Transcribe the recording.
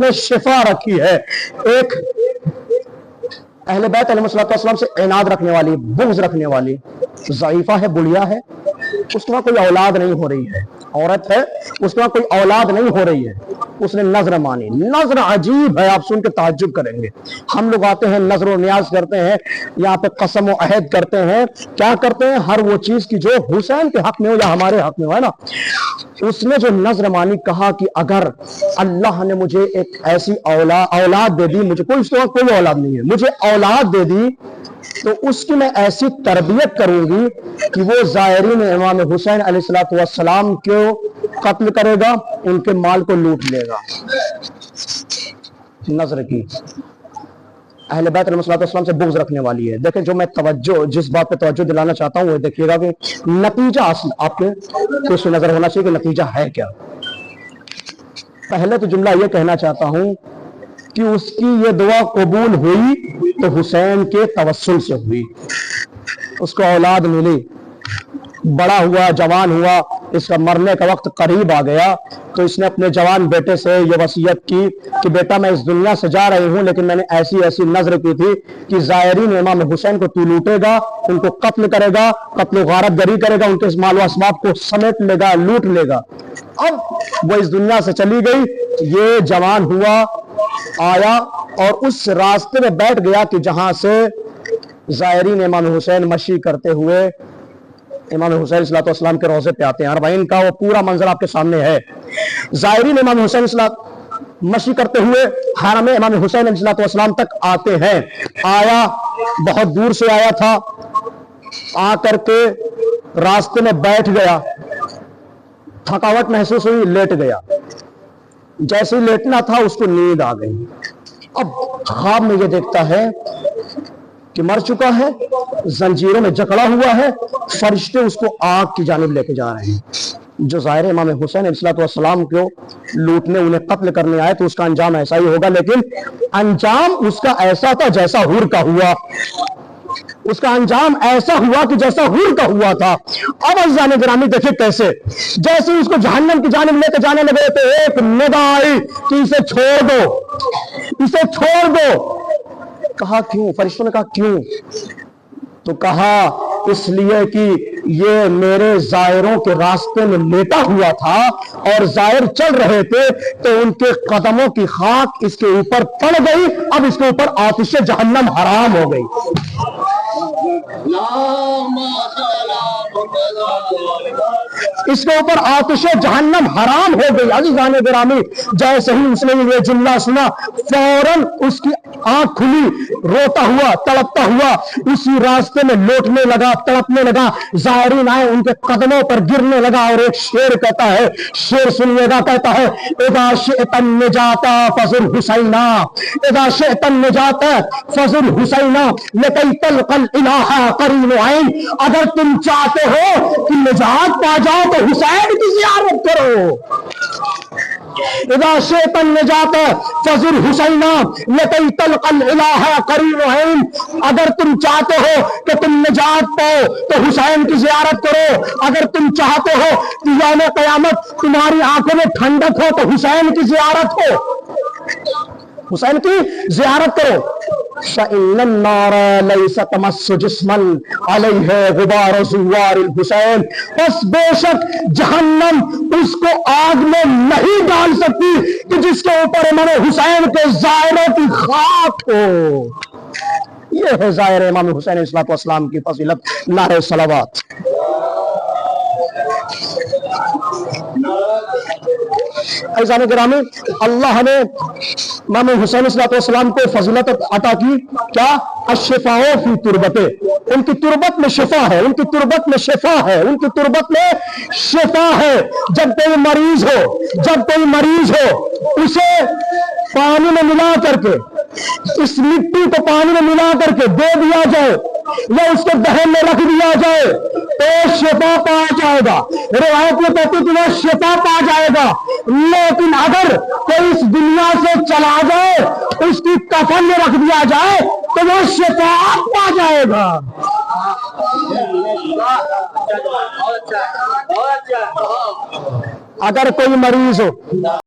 में शिफा रखी है। एक अहले बैत अलैहिस्सलाम से इनाद रखने वाली, बुग़्ज़ रखने वाली, ज़ईफ़ा है, बुढ़िया है, उसके वहाँ कोई औलाद नहीं हो रही है, औरत है, उसके वहाँ कोई औलाद नहीं हो रही है, उसने नजर मानी। नजर अजीब है, आप सुन के ताज्जुब करेंगे। हम लोग आते हैं, नजर न्याज करते हैं, यहाँ पे कसम व अहद करते हैं, क्या करते हैं, हर वो चीज की जो हुसैन के हक में हो या हमारे हक में हो, है ना। उसने जो नजर मानी, कहा कि अगर अल्लाह ने मुझे एक ऐसी औलाद दे दी, मुझे कोई औलाद नहीं है, मुझे औलाद दे दी, तो उसकी मैं ऐसी तरबियत करूंगी कि वो ज़ायरीन इमाम हुसैन अलैहिस्सलातु वस्सलाम को कत्ल करेगा, उनके माल को लूट लेगा। नजर की अहले बैत अलैहिस्सलाम से बुग़्ज़ रखने वाली है। देखें, जो मैं जिस बात पे तवज्जो दिलाना चाहता हूं वो देखिएगा कि नतीजा आपके कुछ नजर होना चाहिए कि नतीजा है क्या। पहले तो जुमला ये कहना चाहता हूं कि उसकी ये दुआ कबूल हुई तो हुसैन के तवस्सुल से हुई, उसको औलाद मिली, बड़ा हुआ, जवान हुआ, इसका मरने का वक्त करीब आ गया, तो इसने अपने जवान बेटे से ये वसीयत की कि बेटा मैं इस दुनिया से जा रही हूं, लेकिन मैंने ऐसी ऐसी नजर की थी कि ज़ायरीन इमाम हुसैन को तू लूटेगा, उनको कत्ल करेगा, कत्ल गारत गरी करेगा, उनके माल असबाब को समेट लेगा, लूट लेगा। अब वो इस दुनिया से चली गई, ये जवान हुआ, आया और उस रास्ते में बैठ गया कि जहां से ज़ायरीन इमाम हुसैन मशी करते हुए इमाम हुसैन अलैहिस्सलाम के रोज़े पे आते हैं। अरबाइन का वो पूरा मंजर आपके सामने है। ज़ायरीन इमाम हुसैन मशी करते हुए हरम इमाम हुसैन अलैहिस्सलाम तक आते हैं। आया, बहुत दूर से आया था, आकर के रास्ते में बैठ गया, थकावट महसूस हुई, लेट गया। जैसे ही लेटना था उसको नींद आ गई। अब ख्वाब में ये देखता है कि मर चुका है, जंजीरों में जकड़ा हुआ है, फरिश्ते उसको आग की जानिब लेके जा रहे हैं। जो ज़ाहिर इमाम हुसैन अलैहिस्सलाम को लूटने, उन्हें कत्ल करने आए, तो उसका अंजाम ऐसा ही होगा, लेकिन अंजाम उसका ऐसा था जैसा हुर का हुआ। उसका अंजाम ऐसा हुआ कि जैसा हुर का हुआ था। अब अज़ीज़ान गिरामी देखिए कैसे, जैसे उसको जहन्नम की जानिब लेके जाने लगे तो एक निदा आई कि इसे छोड़ दो, इसे छोड़ दो। कहा क्यों? फरिश्तों ने कहा क्यों? तो कहा इसलिए कि ये मेरे ज़ायरों के रास्ते में लेटा हुआ था और ज़ायर चल रहे थे, तो उनके कदमों की खाक इसके ऊपर पड़ गई, अब इसके ऊपर आतिश जहन्नम हराम हो गई। इसके ऊपर आतिश जहन्नम हराम हो गई। अज़ीज़ान गिरामी, जैसे ही उसने ये जुमला सुना, फौरन उसकी आंख खुली, रोता हुआ, तड़पता हुआ उसी रास्ते में लौटने लगा, तड़पने लगा। ज़ायरीन आए, उनके कदमों पर गिरने लगा और एक शेर कहता है, शेर सुनिएगा, कहता है इज़ा शिअतन निजाता फज़ुर हुसैना, इज़ा शिअतन निजाता फज़ुर हुसैना लकई तलक़ल इलाहा करीन ऐन। अगर तुम चाहते हो कि निजात पा जाओ तो हुसैन की ज़ियारत करो। इज़ा शिअतन निजाता फज़ुर हुसैना लकई तलक़ल इलाहा करीन ऐन। अगर तुम चाहते हो कि तुम निजात पाओ तो हुसैन की ज़ियारत करो। अगर तुम चाहते हो कि यौम क़यामत तुम्हारी आंखों में ठंडक हो तो हुसैन की ज़ियारत हो, हुसैन की ज़ियारत करो। फ़इन्नन नार लैसा तमस्सु जिस्मन अलैहि गुबार ज़ुवारिल हुसैन। बस बेशक जहन्नम उसको आग में नहीं डाल सकती कि जिसके ऊपर इमाम हुसैन के ज़ायरों की खाक हो। ये है ज़ाहिर इमाम हुसैन अलैहिस्सलाम की फजीलत। नारे सलावत। अज़ीज़ान गिरामी, अल्लाह ने इमाम हुसैन अलैहिस्सलाम को फजीलत अता की, क्या? अश्शिफ़ाओ फी तुरबते, उनकी तुरबत में शिफा है, उनकी तुरबत में शिफा है, उनकी तुरबत में शिफा है। जब कोई मरीज हो, जब कोई मरीज हो, उसे पानी में मिला करके, इस मिट्टी को पानी में मिला करके दे दिया जाए या उसके दहन में रख दिया जाए तो शिफा पा जाएगा। रिवायत में कहती है कि वह शिफा पा जाएगा। लेकिन अगर कोई इस दुनिया से चला जाए, उसकी कफन में रख दिया जाए तो वह शिफा पा जाएगा। अगर कोई मरीज हो